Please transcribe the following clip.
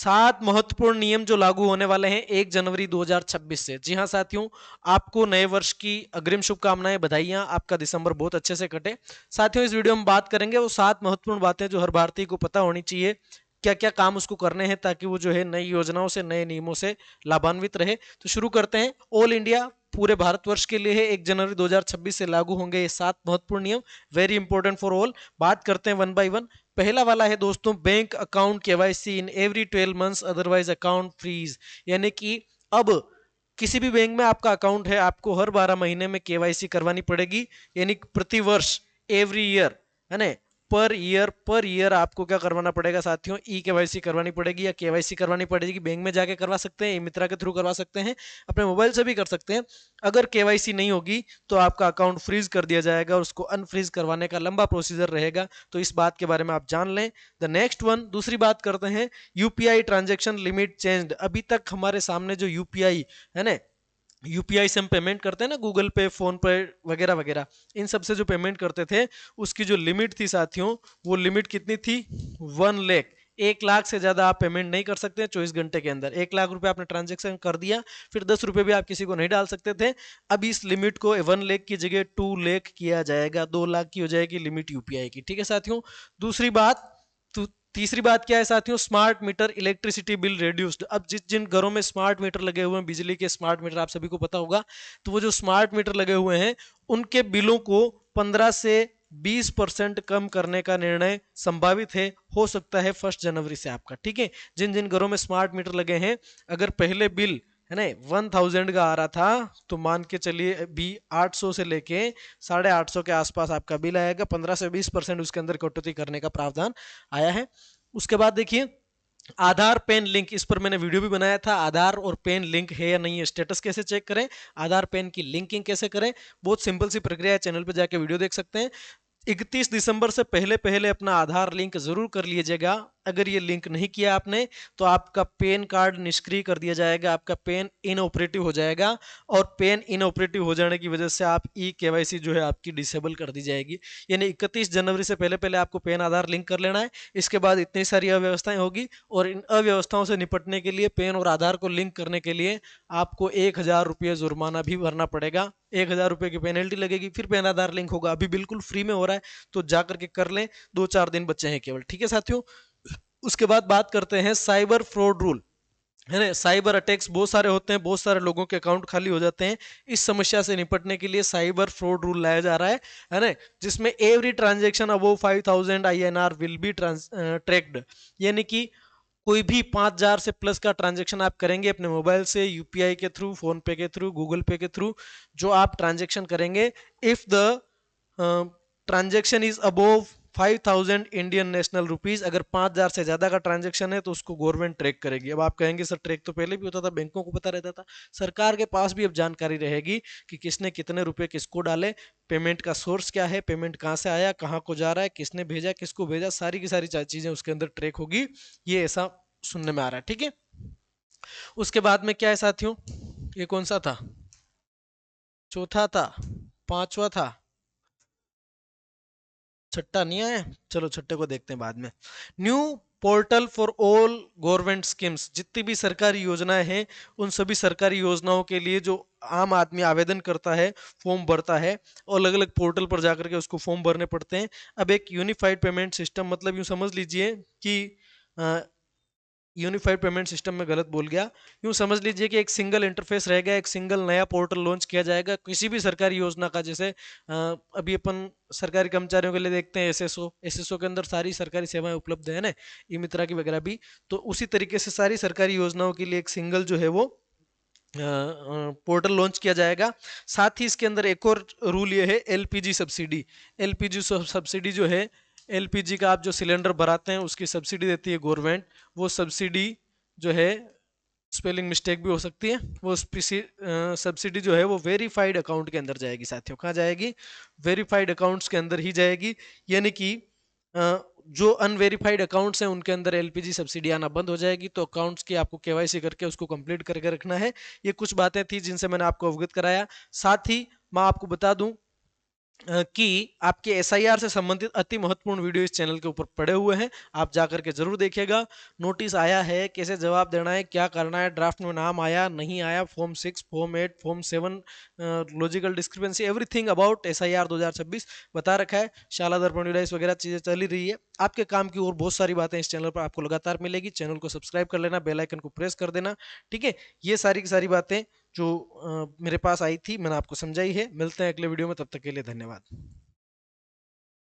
7 महत्वपूर्ण नियम जो लागू होने वाले हैं 1 जनवरी 2026 से। जी हाँ साथियों, आपको नए वर्ष की अग्रिम शुभकामनाएं, बधाइयां, आपका दिसंबर बहुत अच्छे से कटे। साथियों, इस वीडियो में बात करेंगे वो 7 महत्वपूर्ण बातें जो हर भारतीय को पता होनी चाहिए, क्या क्या काम उसको करने हैं ताकि वो जो है नई योजनाओं से, नए नियमों से लाभान्वित रहे। तो शुरू करते हैं। ऑल इंडिया, पूरे भारतवर्ष के लिए है, 1 जनवरी 2026 से लागू होंगे ये 7 महत्वपूर्ण नियम, वेरी इंपॉर्टेंट फॉर ऑल। बात करते हैं वन बाय वन। पहला वाला है दोस्तों, bank account KYC in every 12 months, otherwise account freeze. यानी कि अब किसी भी बैंक में आपका अकाउंट है, आपको हर 12 महीने में केवाईसी करवानी पड़ेगी, यानी प्रति वर्ष, एवरी ईयर, है ना, पर ईयर आपको क्या करवाना पड़ेगा साथियों, ई केवाईसी करवानी पड़ेगी या केवाईसी करवानी पड़ेगी। बैंक में जाके करवा सकते हैं, ई मित्रा के थ्रू करवा सकते हैं, अपने मोबाइल से भी कर सकते हैं। अगर केवाईसी नहीं होगी तो आपका अकाउंट फ्रीज कर दिया जाएगा और उसको अनफ्रीज करवाने का लंबा प्रोसीजर रहेगा, तो इस बात के बारे में आप जान लें। द नेक्स्ट वन, दूसरी बात करते हैं, यूपीआई ट्रांजेक्शन लिमिट चेंज्ड। अभी तक हमारे सामने जो यूपीआई है ना, यूपीआई से हम पेमेंट करते हैं ना, गूगल पे, फोन पे वगैरह वगैरह, इन सब से जो पेमेंट करते थे, उसकी जो लिमिट थी साथियों, वो लिमिट कितनी थी, 1 लाख। 1 लाख से ज्यादा आप पेमेंट नहीं कर सकते 24 घंटे के अंदर। 1 लाख रुपए आपने ट्रांजेक्शन कर दिया, फिर 10 रुपए भी आप किसी को नहीं डाल सकते थे। अब इस लिमिट को 1 लाख की जगह 2 लाख किया जाएगा, 2 लाख की हो जाएगी लिमिट यूपीआई की। ठीक है साथियों। दूसरी बात, तीसरी बात क्या है साथियों, smart meter electricity bill reduced. अब जिन घरों में स्मार्ट मीटर लगे हुए हैं, बिजली के स्मार्ट मीटर, आप सभी को पता होगा, तो वो जो स्मार्ट मीटर लगे हुए हैं उनके बिलों को 15 से 20% कम करने का निर्णय संभावित है, हो सकता है 1 जनवरी से आपका। ठीक है, जिन जिन घरों में स्मार्ट मीटर लगे हैं, अगर पहले बिल है ना 1000 का आ रहा था, तो मान के चलिए अभी 800 से लेके 850 के आसपास आपका बिल आएगा। 15 से 20% उसके अंदर कटौती करने का प्रावधान आया है। उसके बाद देखिए, आधार पेन लिंक, इस पर मैंने वीडियो भी बनाया था, आधार और पेन लिंक है या नहीं है, स्टेटस कैसे चेक करें, आधार पेन की लिंकिंग कैसे करें, बहुत सिंपल सी प्रक्रिया है, चैनल पर जाके वीडियो देख सकते हैं। 31 दिसंबर से पहले पहले अपना आधार लिंक जरूर कर लीजिएगा। अगर ये लिंक नहीं किया आपने तो आपका पेन कार्ड निष्क्रिय कर दिया जाएगा, आपका पेन इनऑपरेटिव हो जाएगा, और पेन इनऑपरेटिव हो जाने की वजह से आप ई केवाईसी जो है आपकी डिसेबल कर दी जाएगी। यानी 31 जनवरी से पहले पहले आपको पेन आधार लिंक कर लेना है। इसके बाद इतनी सारी अव्यवस्थाएं होगी, और इन अव्यवस्थाओं से निपटने के लिए, पेन और आधार को लिंक करने के लिए आपको 1000 रुपये जुर्माना भी भरना पड़ेगा। 1000 रुपये की पेनल्टी लगेगी, फिर पेन आधार लिंक होगा। अभी बिल्कुल फ्री में हो रहा है, तो जाकर के कर लें, 2-4 दिन बचे हैं केवल। ठीक है साथियों। उसके बाद बात करते हैं साइबर फ्रॉड रूल, है ना। साइबर अटैक्स बहुत सारे होते हैं, बहुत सारे लोगों के अकाउंट खाली हो जाते हैं। इस समस्या से निपटने के लिए साइबर फ्रॉड रूल लाया जा रहा है ना, जिसमें every transaction above 5000 INR will be tracked. यानी कि कोई भी 5000 से प्लस का ट्रांजेक्शन आप करेंगे अपने मोबाइल से, यूपीआई के थ्रू, फोन पे के थ्रू, गूगल पे के थ्रू, जो आप ट्रांजेक्शन करेंगे, if the transaction is above 5000 Indian national rupees, अगर 5000 से ज्यादा का ट्रांजेक्शन है तो उसको गवर्नमेंट ट्रैक करेगी। अब आप कहेंगे सर ट्रैक तो पहले भी होता था, बैंकों को पता रहता था। सरकार के पास भी अब जानकारी रहेगी कि किसने कितने रुपए किसको डाले, पेमेंट का सोर्स क्या है, पेमेंट कहाँ से आया, कहाँ को जा रहा है, किसने भेजा, किसको भेजा, सारी की सारी चीजें उसके अंदर ट्रैक होगी। ये ऐसा सुनने में आ रहा है। ठीक है। उसके बाद में क्या है साथियों, ये कौन सा था, चौथा था, पांचवा था, छठा नहीं आया, चलो छठे को देखते हैं बाद में। New portal for all government schemes, जितनी भी सरकारी योजनाएं हैं, उन सभी सरकारी योजनाओं के लिए जो आम आदमी आवेदन करता है, फॉर्म भरता है, और अलग अलग पोर्टल पर जाकर के उसको फॉर्म भरने पड़ते हैं। अब एक यूनिफाइड पेमेंट सिस्टम, मतलब यूं समझ लीजिए कि यूनिफाइड पेमेंट सिस्टम में गलत बोल गया, यूं समझ लीजिए कि एक सिंगल इंटरफेस रहेगा, एक सिंगल नया पोर्टल लॉन्च किया जाएगा किसी भी सरकारी योजना का। जैसे अभी अपन सरकारी कर्मचारियों के लिए देखते हैं एसएसओ के अंदर सारी सरकारी सेवाएं उपलब्ध है ना, ई मित्रा की वगैरह भी, तो उसी तरीके से सारी सरकारी योजनाओं के लिए एक सिंगल जो है वो पोर्टल लॉन्च किया जाएगा। साथ ही इसके अंदर एक और रूल ये है, एलपीजी सब्सिडी। एलपीजी सब्सिडी जो है, एलपीजी का आप जो सिलेंडर भराते हैं उसकी सब्सिडी देती है गवर्नमेंट, वो सब्सिडी जो है, स्पेलिंग मिस्टेक भी हो सकती है, वो सब्सिडी जो है वो वेरीफाइड अकाउंट के अंदर जाएगी साथियों। कहाँ जाएगी, वेरीफाइड अकाउंट्स के अंदर ही जाएगी। यानी कि जो अनवेरीफाइड अकाउंट्स हैं उनके अंदर एलपीजी सब्सिडी आना बंद हो जाएगी, तो अकाउंट्स की आपको केवाईसी करके उसको कंप्लीट करके रखना है। ये कुछ बातें थी जिनसे मैंने आपको अवगत कराया। साथ ही मैं आपको बता दूं कि आपके एसआईआर से संबंधित अति महत्वपूर्ण वीडियो इस चैनल के ऊपर पड़े हुए हैं, आप जाकर के जरूर देखिएगा। नोटिस आया है, कैसे जवाब देना है, क्या करना है, ड्राफ्ट में नाम आया नहीं आया, form 6, form 8, form 7, logical discrepancy, everything about SIR 2026 बता रखा है। शाला दर्पण यूडाइस वगैरह चीजें चली रही है। आपके काम की और बहुत सारी बातें इस चैनल पर आपको लगातार मिलेगी। चैनल को सब्सक्राइब कर लेना, बेल आइकन को प्रेस कर देना, ठीक है। ये सारी की सारी बातें जो मेरे पास आई थी मैंने आपको समझाई है। मिलते हैं अगले वीडियो में, तब तक के लिए धन्यवाद।